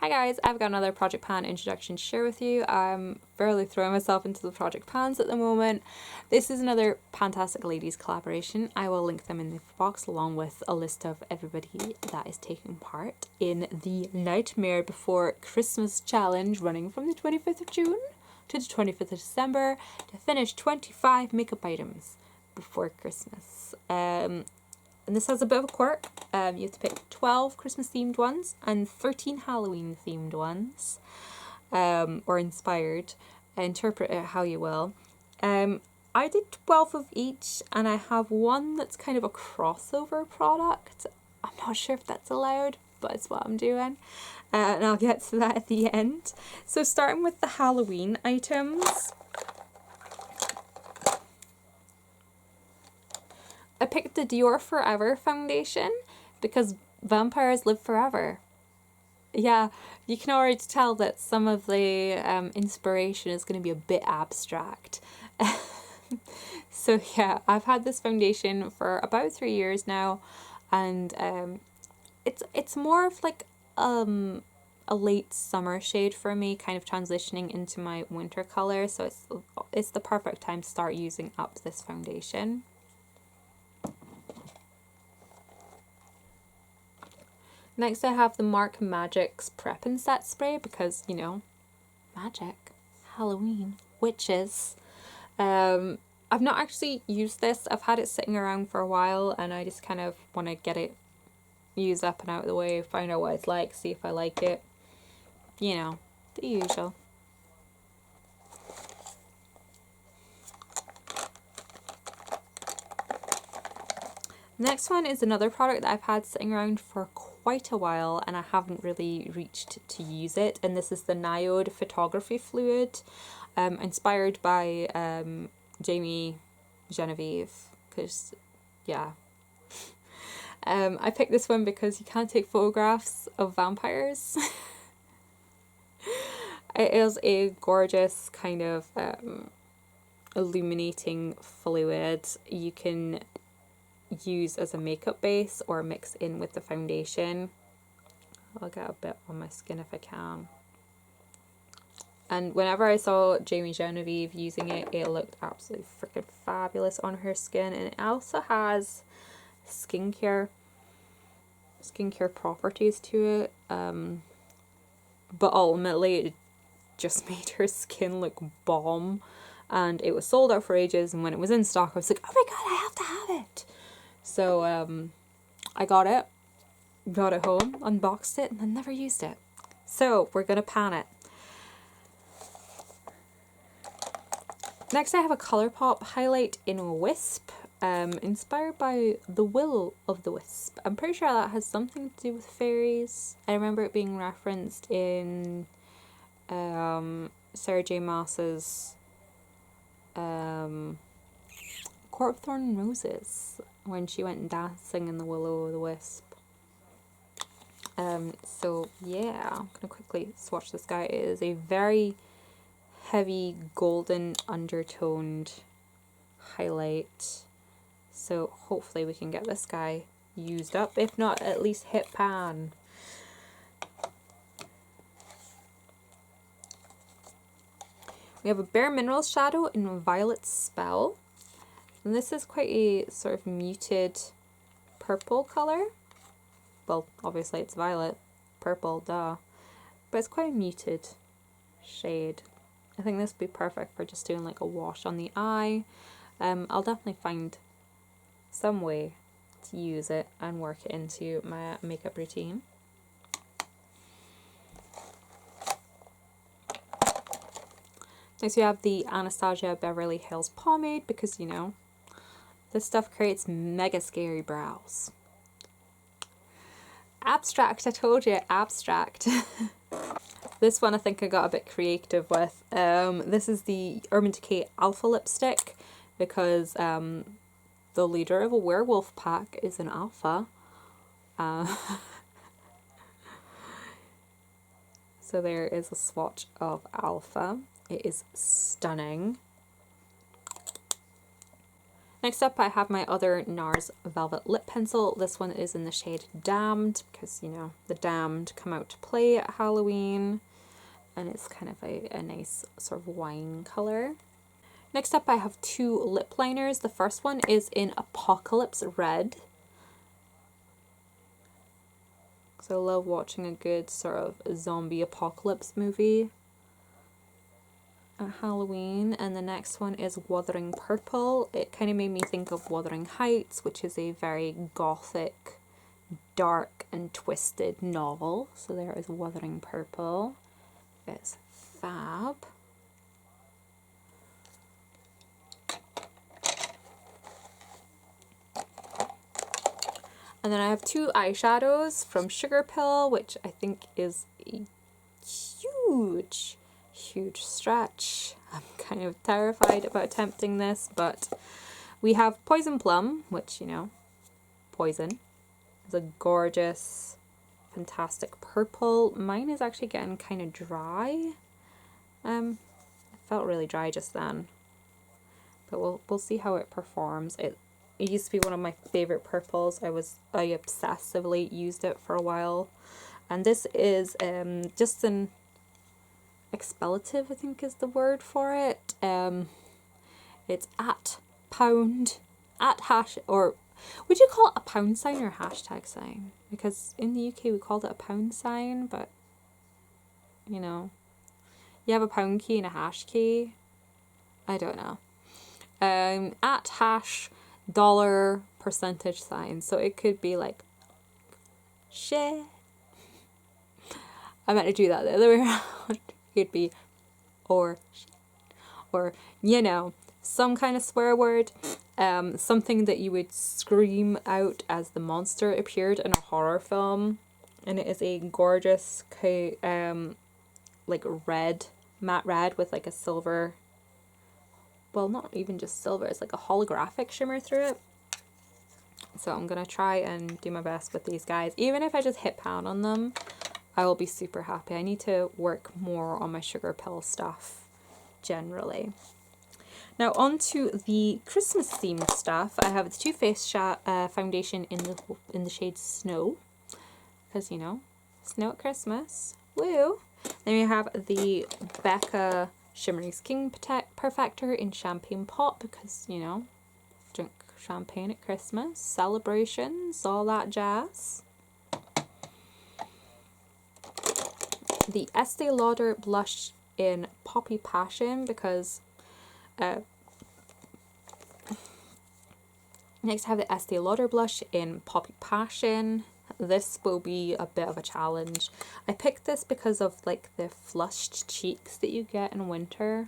Hi guys, I've got another Project Pan introduction to share with you. I'm fairly throwing myself into the Project Pans at the moment. This is another Pantastic ladies collaboration. I will link them in the box along with a list of everybody that is taking part in the Nightmare Before Christmas challenge running from the 25th of June to the 25th of December to finish 25 makeup items before Christmas. And this has a bit of a quirk. You have to pick 12 Christmas themed ones and 13 Halloween themed ones, or inspired. Interpret it how you will. I did 12 of each, and I have one that's kind of a crossover product. I'm not sure if that's allowed, but it's what I'm doing. And I'll get to that at the end. So starting with the Halloween items. I picked the Dior Forever foundation because vampires live forever. Yeah, you can already tell that some of the inspiration is going to be a bit abstract. So yeah, I've had this foundation for about 3 years now, and it's more of like a late summer shade for me, kind of transitioning into my winter color. So it's the perfect time to start using up this foundation. Next I have the Mark Magic's Prep and Set Spray because, you know, magic, Halloween, witches. I've not actually used this. I've had it sitting around for a while and I just kind of want to get it used up and out of the way, find out what it's like, see if I like it. You know, the usual. Next one is another product that I've had sitting around for quite a while and I haven't really reached to use it, and this is the Niode Photography Fluid, inspired by Jamie Genevieve, because yeah. I picked this one because you can't take photographs of vampires. It is a gorgeous kind of illuminating fluid you can use as a makeup base or mix in with the foundation. I'll get a bit on my skin if I can. And whenever I saw Jamie Genevieve using it, it looked absolutely freaking fabulous on her skin, and it also has skincare properties to it, but ultimately it just made her skin look bomb, and it was sold out for ages, and when it was in stock I was like, oh my god, I have to have it. So I got it home, unboxed it, and then never used it. So we're gonna pan it. Next I have a Colourpop highlight in a Wisp, inspired by the Will of the Wisp. I'm pretty sure that has something to do with fairies. I remember it being referenced in Sarah J Maas's Court of Thorn and Roses, when she went dancing in the Will-o'-the-Wisp. So yeah, I'm gonna quickly swatch this guy. It is a very heavy golden undertoned highlight, so hopefully we can get this guy used up, if not at least hit pan. We have a Bare Minerals shadow in Violet Spell. And this is quite a sort of muted purple colour. Well, obviously it's violet, purple, duh. But it's quite a muted shade. I think this would be perfect for just doing like a wash on the eye. I'll definitely find some way to use it and work it into my makeup routine. Next we have the Anastasia Beverly Hills Pomade because, you know, this stuff creates mega scary brows. Abstract, I told you, abstract. This one I think I got a bit creative with. This is the Urban Decay Alpha Lipstick because the leader of a werewolf pack is an alpha. So there is a swatch of Alpha. It is stunning. Next up, I have my other NARS Velvet Lip Pencil. This one is in the shade Damned, because, you know, the Damned come out to play at Halloween, and it's kind of a nice sort of wine color. Next up, I have two lip liners. The first one is in Apocalypse Red. So I love watching a good sort of zombie apocalypse movie at Halloween. And the next one is Wuthering Purple. It kind of made me think of Wuthering Heights, which is a very gothic, dark and twisted novel. So there is Wuthering Purple. It's fab. And then I have two eyeshadows from Sugarpill, which I think is a huge, huge stretch. I'm kind of terrified about attempting this, but we have Poison Plum, which, you know, poison. It's a gorgeous, fantastic purple. Mine is actually getting kind of dry. It felt really dry just then, but we'll see how it performs. It used to be one of my favorite purples. I obsessively used it for a while. And this is just an expletive, I think is the word for it. It's at hash, or would you call it a pound sign or hashtag sign? Because in the UK we called it a pound sign, but you know, you have a pound key and a hash key. I don't know. At hash dollar percentage sign, so it could be like shit. I meant to do that the other way around. It'd be or you know, some kind of swear word, something that you would scream out as the monster appeared in a horror film. And it is a gorgeous like red, matte red with like a silver, well, not even just silver, it's like a holographic shimmer through it. So I'm gonna try and do my best with these guys. Even if I just hit pan on them, I will be super happy. I need to work more on my Sugarpill stuff generally. Now on to the Christmas themed stuff. I have the Too Faced foundation in the shade Snow, because, you know, snow at Christmas. Woo! Then we have the Becca Shimmery Skin Perfector in Champagne Pop, because, you know, drink champagne at Christmas, celebrations, all that jazz. The Estee Lauder blush in Poppy Passion, because next I have the Estee Lauder blush in Poppy Passion. This will be a bit of a challenge. I picked this because of like the flushed cheeks that you get in winter.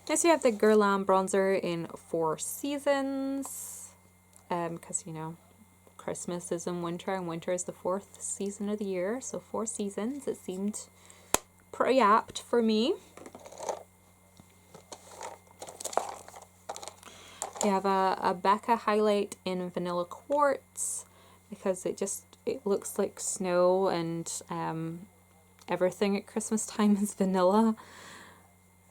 Next we have the Guerlain bronzer in Four Seasons, because, you know, Christmas is in winter and winter is the fourth season of the year, so 4 seasons, it seemed pretty apt for me. We have a Becca highlight in Vanilla Quartz, because it looks like snow, and everything at Christmas time is vanilla.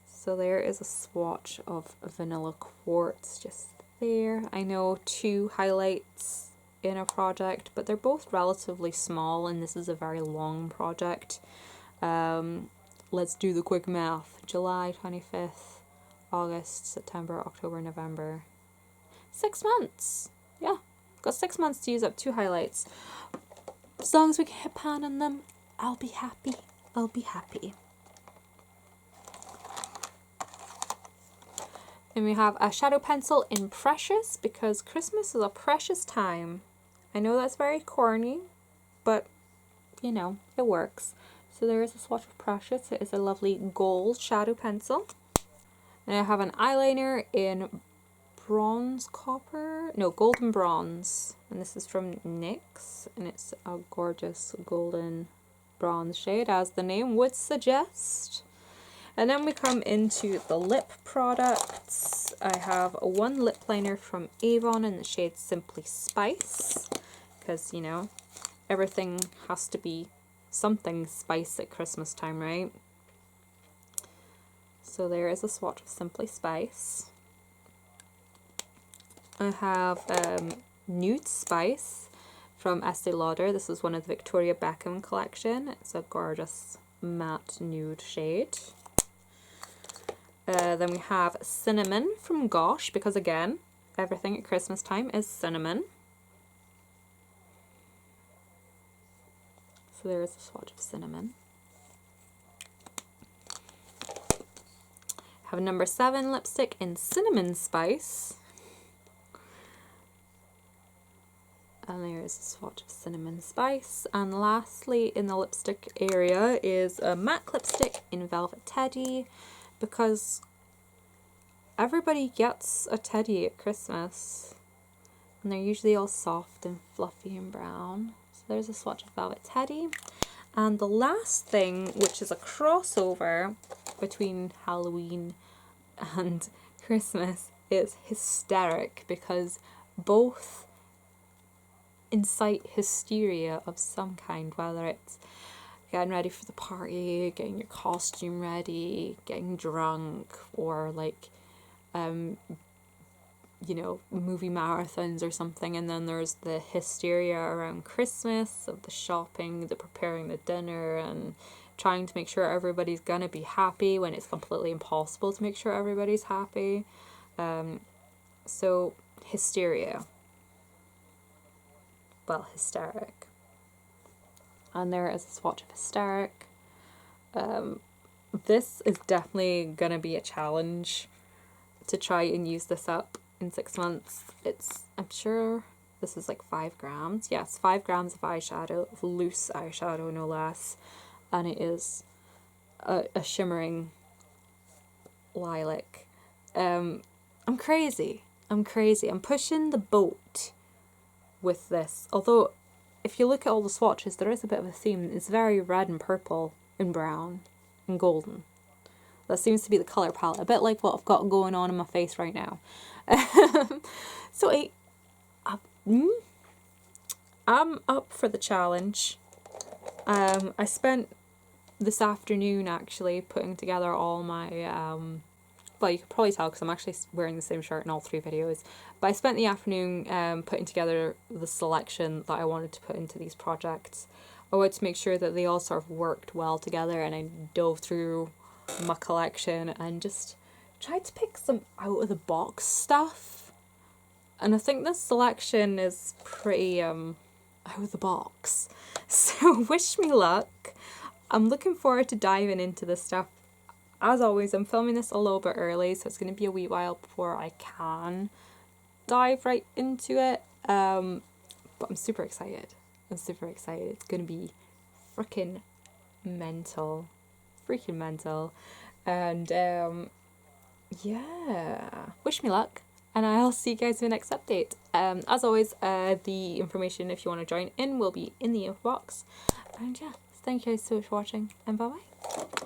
So there is a swatch of Vanilla Quartz just there. I know 2 highlights in a project, but they're both relatively small, and this is a very long project. Let's do the quick math. July 25th, August, September, October, November. 6 months. Yeah, got 6 months to use up 2 highlights. As long as we can hit pan on them, I'll be happy. I'll be happy. Then we have a shadow pencil in Precious, because Christmas is a precious time. I know that's very corny, but, you know, it works. So there is a swatch of Precious. It is a lovely gold shadow pencil. And I have an eyeliner in golden bronze, and this is from NYX, and it's a gorgeous golden bronze shade, as the name would suggest. And then we come into the lip products. I have one lip liner from Avon in the shade Simply Spice, because, you know, everything has to be something spice at Christmas time, right? So there is a swatch of Simply Spice. I have Nude Spice from Estee Lauder. This is one of the Victoria Beckham collection. It's a gorgeous matte nude shade. Then we have Cinnamon from Gosh, because again, everything at Christmas time is cinnamon. So there is a swatch of cinnamon. I have a number 7 lipstick in Cinnamon Spice. And there is a swatch of Cinnamon Spice. And lastly, in the lipstick area is a matte lipstick in Velvet Teddy, because everybody gets a teddy at Christmas. And they're usually all soft and fluffy and brown. So there's a swatch of Velvet Teddy. And the last thing, which is a crossover between Halloween and Christmas, is Hysteric, because both incite hysteria of some kind, whether it's getting ready for the party, getting your costume ready, getting drunk, or like you know, movie marathons or something. And then there's the hysteria around Christmas, of the shopping, the preparing the dinner, and trying to make sure everybody's gonna be happy when it's completely impossible to make sure everybody's happy. So hysteria, well, Hysteric. And there is a swatch of Hysteric. This is definitely gonna be a challenge to try and use this up in 6 months. I'm sure this is like 5 grams. Yes, 5 grams of eyeshadow, of loose eyeshadow no less. And it is a shimmering lilac. I'm crazy. I'm pushing the boat with this. Although, if you look at all the swatches, there is a bit of a theme. It's very red and purple and brown and golden. That seems to be the colour palette. A bit like what I've got going on in my face right now. So I'm up for the challenge. I spent this afternoon actually putting together all my, well, you can probably tell because I'm actually wearing the same shirt in all 3 videos, but I spent the afternoon putting together the selection that I wanted to put into these projects. I wanted to make sure that they all sort of worked well together, and I dove through my collection and just tried to pick some out of the box stuff. And I think this selection is pretty out of the box. So wish me luck. I'm looking forward to diving into this stuff. As always, I'm filming this a little bit early, so it's going to be a wee while before I can dive right into it. But I'm super excited. It's going to be freaking mental. And yeah, wish me luck, and I'll see you guys in the next update. As always, the information if you want to join in will be in the info box. And yeah, thank you guys so much for watching, and bye bye.